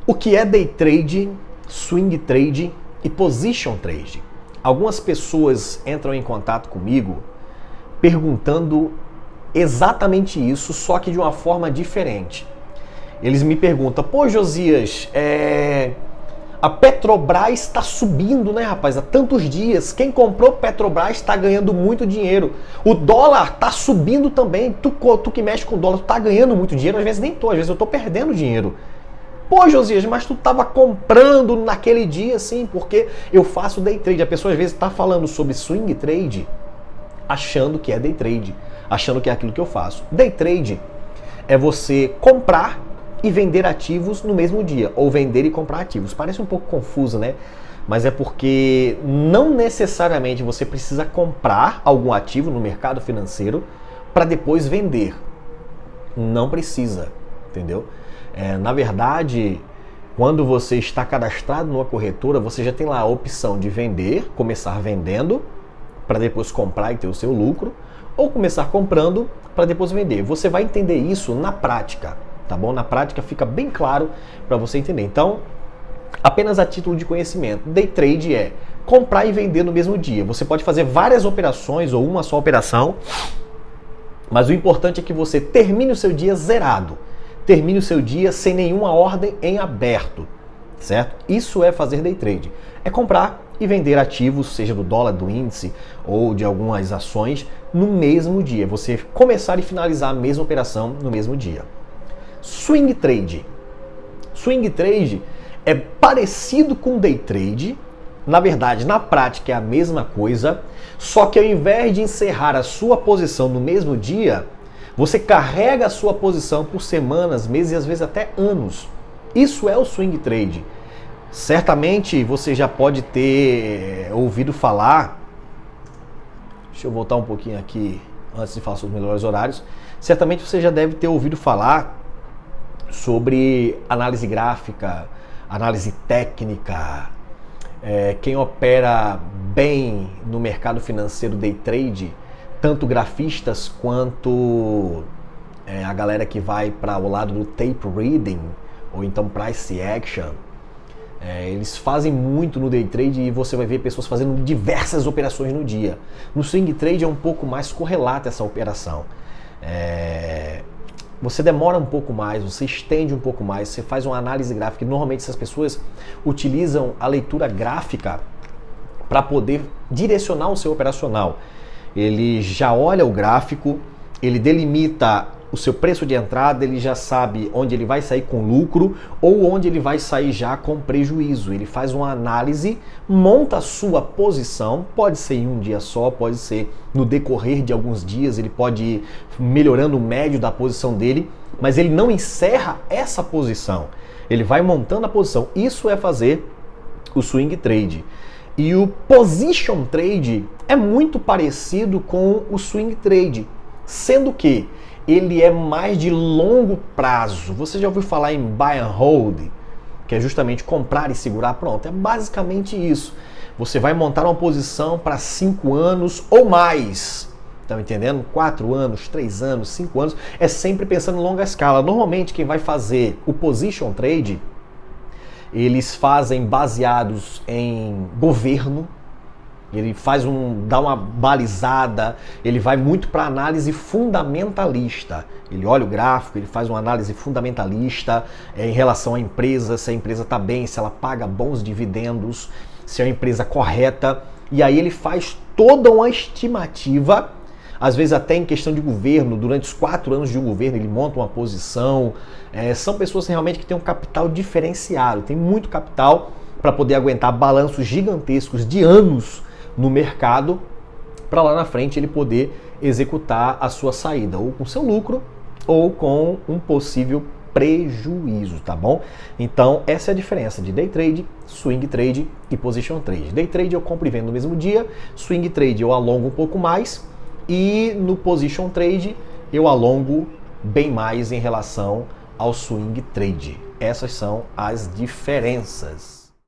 O que é day trade, swing trade e position trade? Algumas pessoas entram em contato comigo perguntando exatamente isso, só que de uma forma diferente. Eles me perguntam, pô Josias, a Petrobras está subindo, né rapaz, há tantos dias, quem comprou Petrobras está ganhando muito dinheiro, o dólar está subindo também, tu que mexe com dólar, tu está ganhando muito dinheiro, às vezes nem tô, às vezes eu estou perdendo dinheiro. Pô, Josias, mas tu estava comprando naquele dia, sim, porque eu faço day trade. A pessoa às vezes está falando sobre swing trade, achando que é day trade, achando que é aquilo que eu faço. Day trade é você comprar e vender ativos no mesmo dia, ou vender e comprar ativos. Parece um pouco confuso, né? Mas é porque não necessariamente você precisa comprar algum ativo no mercado financeiro para depois vender. Não precisa, entendeu? Na verdade, quando você está cadastrado numa corretora, você já tem lá a opção de vender, começar vendendo, para depois comprar e ter o seu lucro, ou começar comprando para depois vender. Você vai entender isso na prática, tá bom? Na prática fica bem claro para você entender. Então, apenas a título de conhecimento, day trade é comprar e vender no mesmo dia. Você pode fazer várias operações ou uma só operação, mas o importante é que você termine o seu dia zerado. Termine o seu dia sem nenhuma ordem em aberto, certo? Isso é fazer day trade. É comprar e vender ativos, seja do dólar, do índice ou de algumas ações, no mesmo dia. Você começar e finalizar a mesma operação no mesmo dia. Swing trade. Swing trade é parecido com day trade. Na verdade, na prática é a mesma coisa, só que ao invés de encerrar a sua posição no mesmo dia, você carrega a sua posição por semanas, meses e às vezes até anos. Isso é o swing trade. Certamente você já pode ter ouvido falar, deixa eu voltar um pouquinho aqui antes de falar sobre os melhores horários, certamente você já deve ter ouvido falar sobre análise gráfica, análise técnica. Quem opera bem no mercado financeiro day trade, tanto grafistas quanto a galera que vai para o lado do tape reading ou então price action, eles fazem muito no day trade e você vai ver pessoas fazendo diversas operações no dia. No swing trade é um pouco mais correlata essa operação. Você demora um pouco mais, você estende um pouco mais, você faz uma análise gráfica. E normalmente essas pessoas utilizam a leitura gráfica para poder direcionar o seu operacional. Ele já olha o gráfico, ele delimita o seu preço de entrada, ele já sabe onde ele vai sair com lucro ou onde ele vai sair já com prejuízo. Ele faz uma análise, monta a sua posição, pode ser em um dia só, pode ser no decorrer de alguns dias, ele pode ir melhorando o médio da posição dele, mas ele não encerra essa posição, ele vai montando a posição. Isso é fazer o swing trade. E o position trade é muito parecido com o swing trade, sendo que ele é mais de longo prazo. Você já ouviu falar em buy and hold, que é justamente comprar e segurar? Pronto, é basicamente isso. Você vai montar uma posição para 5 anos ou mais. Estão entendendo? 4 anos, 3 anos, 5 anos. É sempre pensando em longa escala. Normalmente quem vai fazer o position trade, eles fazem baseados em governo. Ele dá uma balizada, ele vai muito para análise fundamentalista. Ele olha o gráfico, ele faz uma análise fundamentalista em relação à empresa, se a empresa está bem, se ela paga bons dividendos, se é uma empresa correta. E aí ele faz toda uma estimativa, às vezes até em questão de governo, durante os 4 anos de um governo ele monta uma posição. São pessoas realmente que têm um capital diferenciado, tem muito capital para poder aguentar balanços gigantescos de anos no mercado, para lá na frente ele poder executar a sua saída, ou com seu lucro, ou com um possível prejuízo, tá bom? Então essa é a diferença de day trade, swing trade e position trade. Day trade eu compro e vendo no mesmo dia, swing trade eu alongo um pouco mais, e no position trade eu alongo bem mais em relação ao swing trade. Essas são as diferenças.